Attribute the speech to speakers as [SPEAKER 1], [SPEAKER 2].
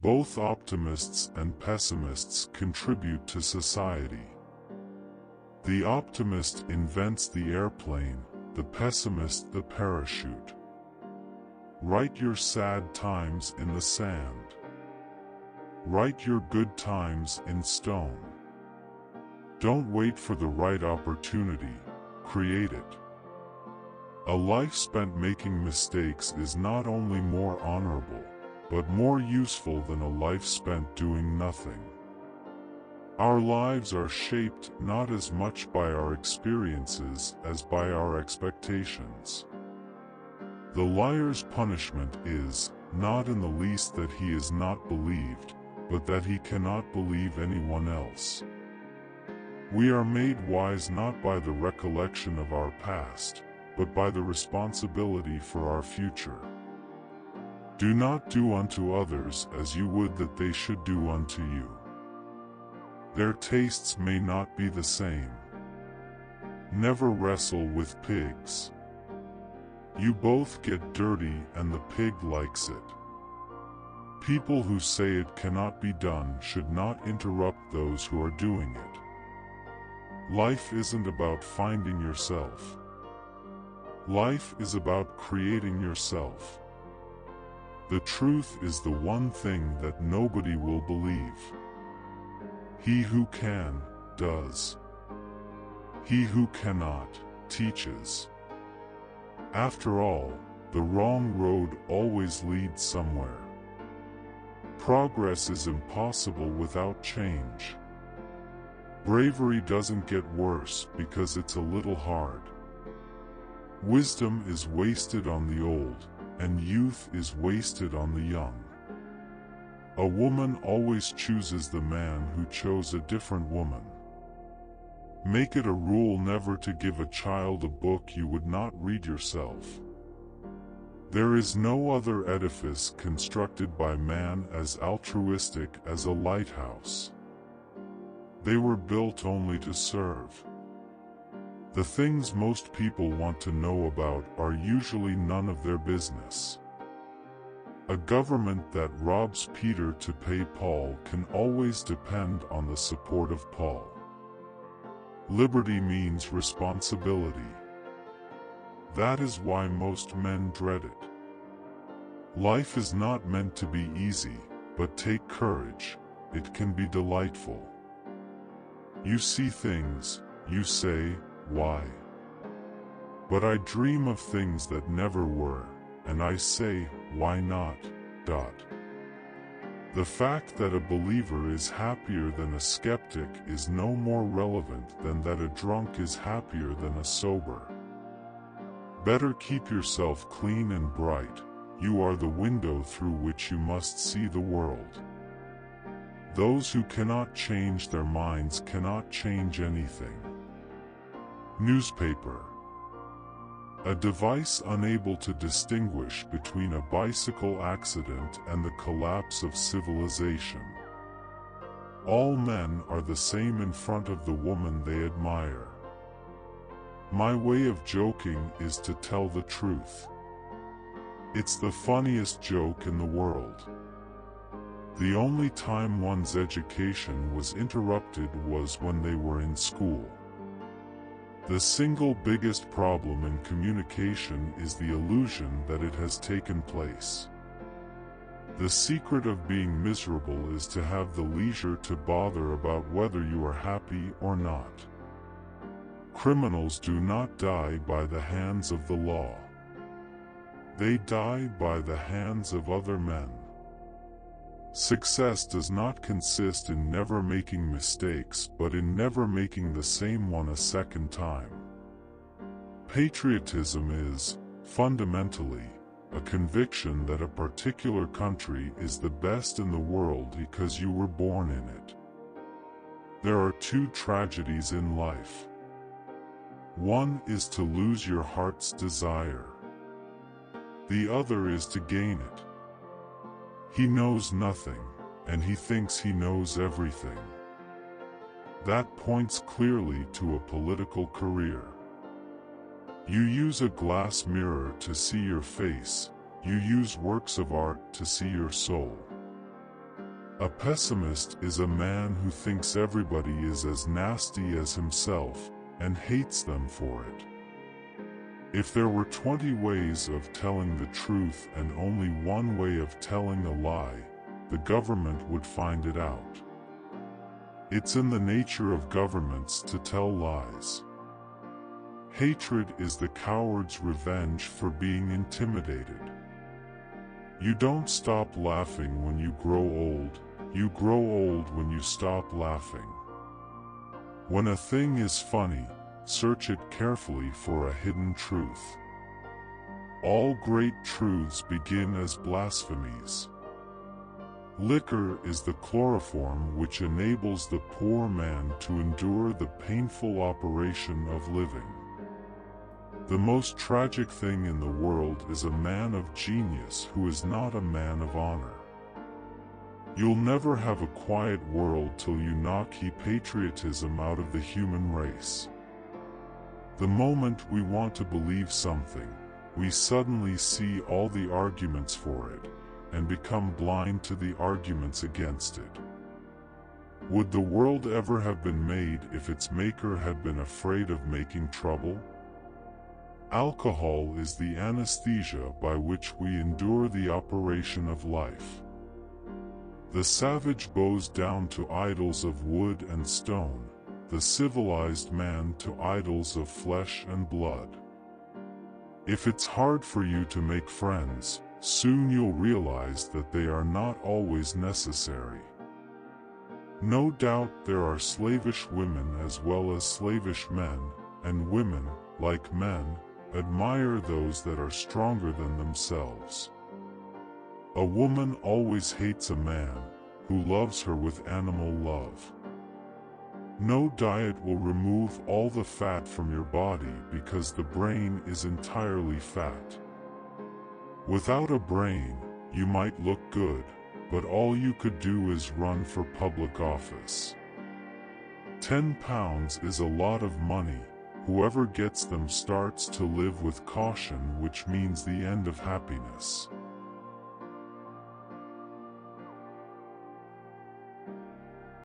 [SPEAKER 1] Both optimists and pessimists contribute to society. The optimist invents the airplane, the pessimist the parachute. Write your sad times in the sand. Write your good times in stone. Don't wait for the right opportunity, create it. A life spent making mistakes is not only more honorable, but more useful than a life spent doing nothing. Our lives are shaped not as much by our experiences as by our expectations. The liar's punishment is, not in the least that he is not believed, but that he cannot believe anyone else. We are made wise not by the recollection of our past, but by the responsibility for our future. Do not do unto others as you would that they should do unto you. Their tastes may not be the same. Never wrestle with pigs. You both get dirty and the pig likes it. People who say it cannot be done should not interrupt those who are doing it. Life isn't about finding yourself. Life is about creating yourself. The truth is the one thing that nobody will believe. He who can, does. He who cannot, teaches. After all, the wrong road always leads somewhere. Progress is impossible without change. Bravery doesn't get worse because it's a little hard. Wisdom is wasted on the old, and youth is wasted on the young. A woman always chooses the man who chose a different woman. Make it a rule never to give a child a book you would not read yourself. There is no other edifice constructed by man as altruistic as a lighthouse. They were built only to serve. The things most people want to know about are usually none of their business. A government that robs Peter to pay Paul can always depend on the support of Paul. Liberty means responsibility. That is why most men dread it. Life is not meant to be easy, but take courage, it can be delightful. You see things, you say, why? But I dream of things that never were, and I say, why not? The fact that a believer is happier than a skeptic is no more relevant than that a drunk is happier than a sober. Better keep yourself clean and bright, you are the window through which you must see the world. Those who cannot change their minds cannot change anything. Newspaper. A device unable to distinguish between a bicycle accident and the collapse of civilization. All men are the same in front of the woman they admire. My way of joking is to tell the truth. It's the funniest joke in the world. The only time one's education was interrupted was when they were in school. The single biggest problem in communication is the illusion that it has taken place. The secret of being miserable is to have the leisure to bother about whether you are happy or not. Criminals do not die by the hands of the law. They die by the hands of other men. Success does not consist in never making mistakes, but in never making the same one a second time. Patriotism is, fundamentally, a conviction that a particular country is the best in the world because you were born in it. There are two tragedies in life. One is to lose your heart's desire. The other is to gain it. He knows nothing, and he thinks he knows everything. That points clearly to a political career. You use a glass mirror to see your face, you use works of art to see your soul. A pessimist is a man who thinks everybody is as nasty as himself, and hates them for it. If there were 20 ways of telling the truth and only one way of telling a lie, the government would find it out. It's in the nature of governments to tell lies. Hatred is the coward's revenge for being intimidated. You don't stop laughing when you grow old, you grow old when you stop laughing. When a thing is funny, search it carefully for a hidden truth. All great truths begin as blasphemies. Liquor is the chloroform which enables the poor man to endure the painful operation of living. The most tragic thing in the world is a man of genius who is not a man of honor. You'll never have a quiet world till you knock patriotism out of the human race. The moment we want to believe something, we suddenly see all the arguments for it, and become blind to the arguments against it. Would the world ever have been made if its maker had been afraid of making trouble? Alcohol is the anesthesia by which we endure the operation of life. The savage bows down to idols of wood and stone, the civilized man to idols of flesh and blood. If it's hard for you to make friends, soon you'll realize that they are not always necessary. No doubt there are slavish women as well as slavish men, and women, like men, admire those that are stronger than themselves. A woman always hates a man who loves her with animal love. No diet will remove all the fat from your body because the brain is entirely fat. Without a brain, you might look good, but all you could do is run for public office. £10 is a lot of money. Whoever gets them starts to live with caution, which means the end of happiness.